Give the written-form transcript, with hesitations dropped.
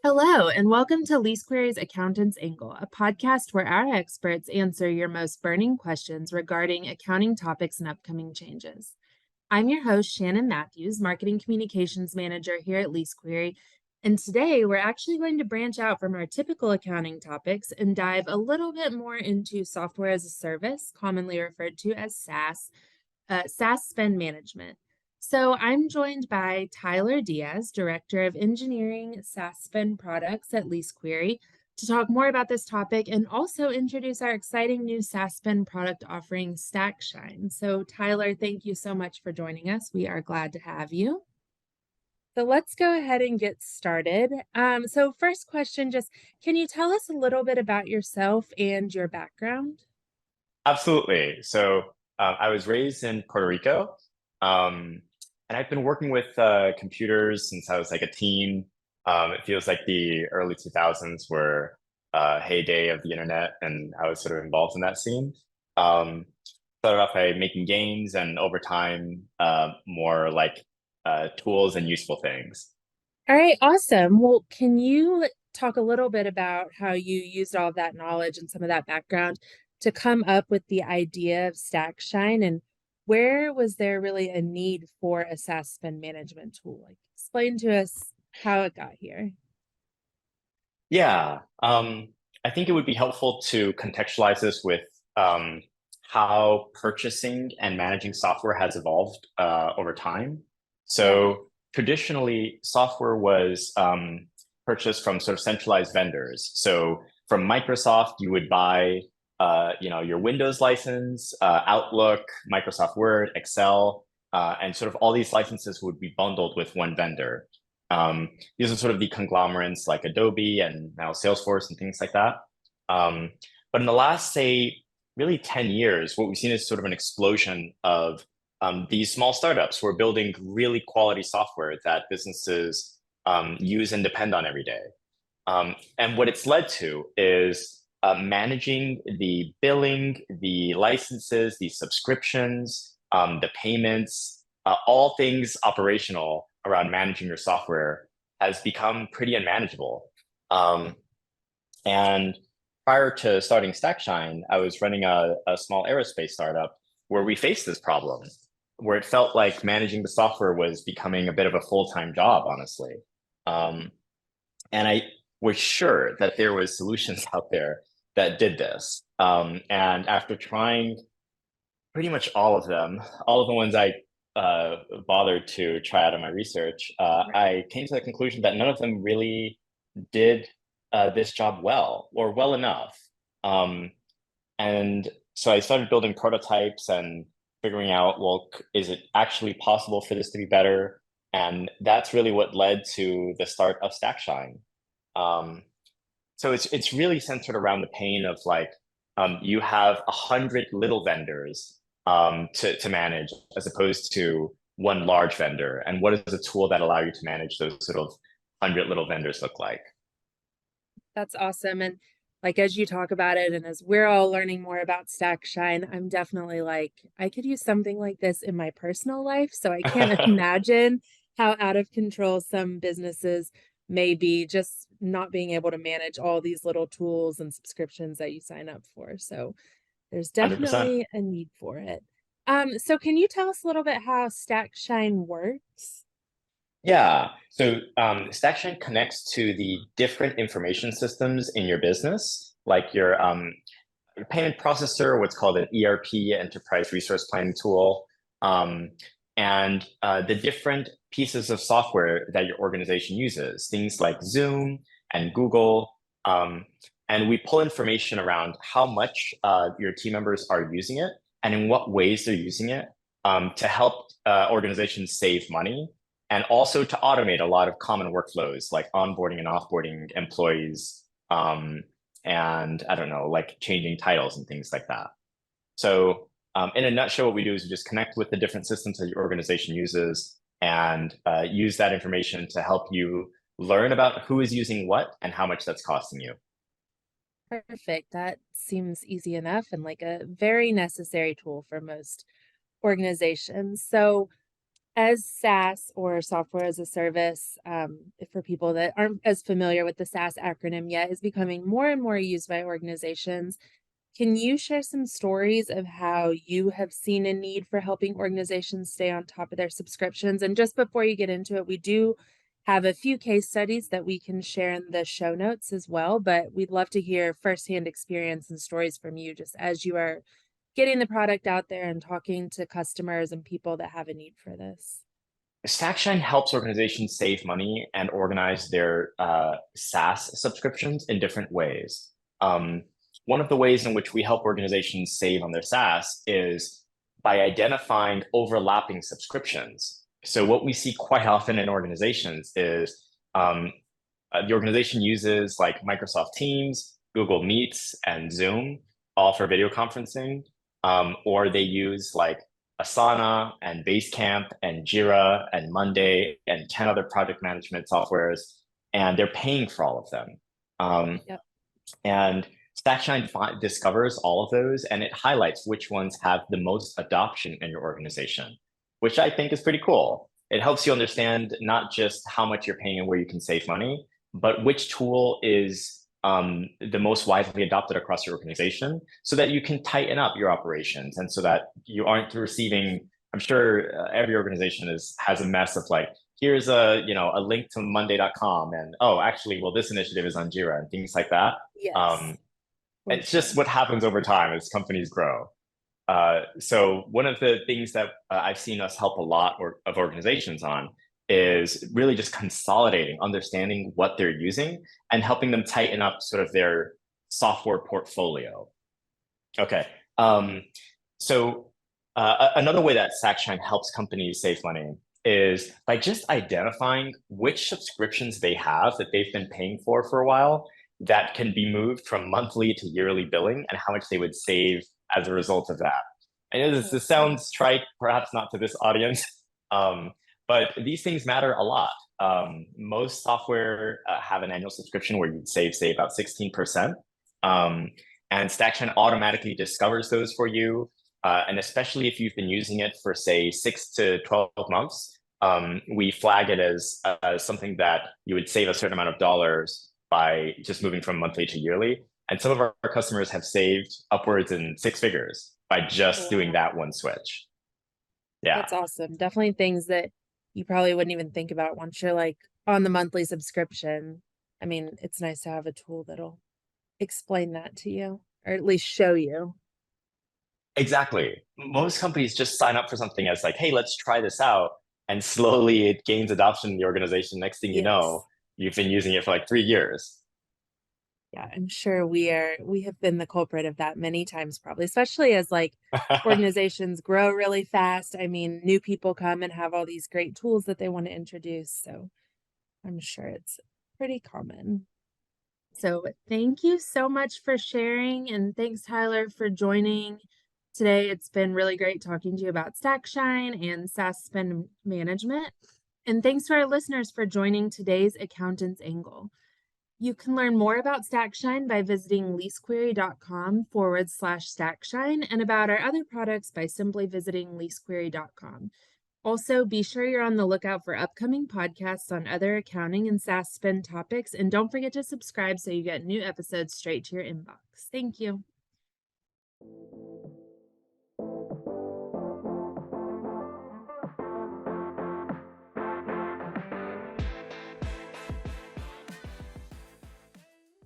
Hello, and welcome to LeaseQuery's Accountant's Angle, a podcast where our experts answer your most burning questions regarding accounting topics and upcoming changes. I'm your host, Shannon Matthews, Marketing Communications Manager here at LeaseQuery, and today we're actually going to branch out from our typical accounting topics and dive a little bit more into software as a service, commonly referred to as SaaS, SaaS spend management. So I'm joined by Tyler Diaz, Director of Engineering SaaS Spend Products at LeaseQuery, to talk more about this topic and also introduce our exciting new SaaS Spend product offering, StackShine. So Tyler, thank you so much for joining us. We are glad to have you. So let's go ahead and get started. So first question, just can you tell us a little bit about yourself and your background? Absolutely. I was raised in Puerto Rico, and I've been working with computers since I was like a teen. It feels like the early 2000s were heyday of the internet, and I was sort of involved in that scene. Um, Started off by making games, and over time, more like tools and useful things. All right, awesome. Well, can you talk a little bit about how you used all of that knowledge and some of that background to come up with the idea of StackShine, and where was there really a need for a SaaS spend management tool? Like, explain to us how it got here. Yeah, I think it would be helpful to contextualize this with how purchasing and managing software has evolved over time. Yeah. So traditionally, software was purchased from sort of centralized vendors. So from Microsoft, you would buy, your Windows license, Outlook, Microsoft Word, Excel, and sort of all these licenses would be bundled with one vendor. These are sort of the conglomerates like Adobe and now Salesforce and things like that. But in the last, say, really 10 years, what we've seen is sort of an explosion of these small startups who are building really quality software that businesses use and depend on every day. And what it's led to is managing the billing, the licenses, the subscriptions, the payments, all things operational around managing your software has become pretty unmanageable. Um, and prior to starting StackShine, I was running a small aerospace startup where we faced this problem, where it felt like managing the software was becoming a bit of a full-time job, honestly. Um, and I was sure that there was solutions out there that did this. And after trying pretty much all of them, all of the ones I bothered to try out in my research, I came to the conclusion that none of them really did this job well or well enough. Um, and so I started building prototypes and figuring out, well, is it actually possible for this to be better? And that's really what led to the start of StackShine. Um, so it's really centered around the pain of like you have 100 little vendors to manage as opposed to one large vendor. And what does a tool that allow you to manage those sort of 100 little vendors look like? That's awesome. And like as you talk about it, and as we're all learning more about StackShine, I'm definitely like, I could use something like this in my personal life. So I can't imagine how out of control some businesses may be just not being able to manage all these little tools and subscriptions that you sign up for. So there's 100%. definitely a need for it. So can you tell us a little bit how StackShine works? Yeah. StackShine connects to the different information systems in your business, like your payment processor, what's called an ERP, Enterprise Resource Planning tool, um, and the different pieces of software that your organization uses, things like Zoom and Google. Um, and we pull information around how much your team members are using it and in what ways they're using it to help organizations save money and also to automate a lot of common workflows like onboarding and offboarding employees and I don't know, like changing titles and things like that. In a nutshell, what we do is we just connect with the different systems that your organization uses and use that information to help you learn about who is using what and how much that's costing you. Perfect. That seems easy enough and like a very necessary tool for most organizations. So As SaaS or software as a service, for people that aren't as familiar with the SaaS acronym yet, is becoming more and more used by organizations. Can you share some stories of how you have seen a need for helping organizations stay on top of their subscriptions? And just before you get into it, we do have a few case studies that we can share in the show notes as well, but we'd love to hear firsthand experience and stories from you just as you are getting the product out there and talking to customers and people that have a need for this. StackShine helps organizations save money and organize their SaaS subscriptions in different ways. Um, One of the ways in which we help organizations save on their SaaS is by identifying overlapping subscriptions. So what we see quite often in organizations is the organization uses like Microsoft Teams, Google Meets, and Zoom, all for video conferencing, or they use like Asana and Basecamp and Jira and Monday and 10 other project management softwares, and they're paying for all of them. Yep. And StackShine discovers all of those and it highlights which ones have the most adoption in your organization, which I think is pretty cool. It helps you understand not just how much you're paying and where you can save money, but which tool is the most widely adopted across your organization so that you can tighten up your operations and so that you aren't receiving, I'm sure every organization has a mess of like, here's a link to monday.com and oh, actually, well, this initiative is on Jira and things like that. Yes. It's just what happens over time as companies grow. So one of the things that I've seen us help a lot of organizations on is really just consolidating, understanding what they're using and helping them tighten up sort of their software portfolio. Okay. So another way that StackShine helps companies save money is by just identifying which subscriptions they have that they've been paying for a while that can be moved from monthly to yearly billing and how much they would save as a result of that. I know this sounds trite, perhaps not to this audience, but these things matter a lot. Most software have an annual subscription where you'd save, say, about 16%. And StackShine automatically discovers those for you. And especially if you've been using it for, say, 6 to 12 months, we flag it as something that you would save a certain amount of dollars by just moving from monthly to yearly. And some of our customers have saved upwards in 6 figures by just doing that one switch. Yeah. That's awesome. Definitely things that you probably wouldn't even think about once you're like on the monthly subscription. I mean, it's nice to have a tool that'll explain that to you or at least show you. Exactly. Most companies just sign up for something as like, hey, let's try this out. And slowly it gains adoption in the organization. Next thing you know, you've been using it for like 3 years. Yeah, I'm sure we have been the culprit of that many times, probably, especially as like organizations grow really fast. I mean, new people come and have all these great tools that they want to introduce. So I'm sure it's pretty common. So thank you so much for sharing. And thanks, Tyler, for joining today. It's been really great talking to you about StackShine and SaaS spend management. And thanks to our listeners for joining today's Accountant's Angle. You can learn more about StackShine by visiting leasequery.com/StackShine and about our other products by simply visiting leasequery.com. Also, be sure you're on the lookout for upcoming podcasts on other accounting and SaaS spend topics, and don't forget to subscribe so you get new episodes straight to your inbox. Thank you.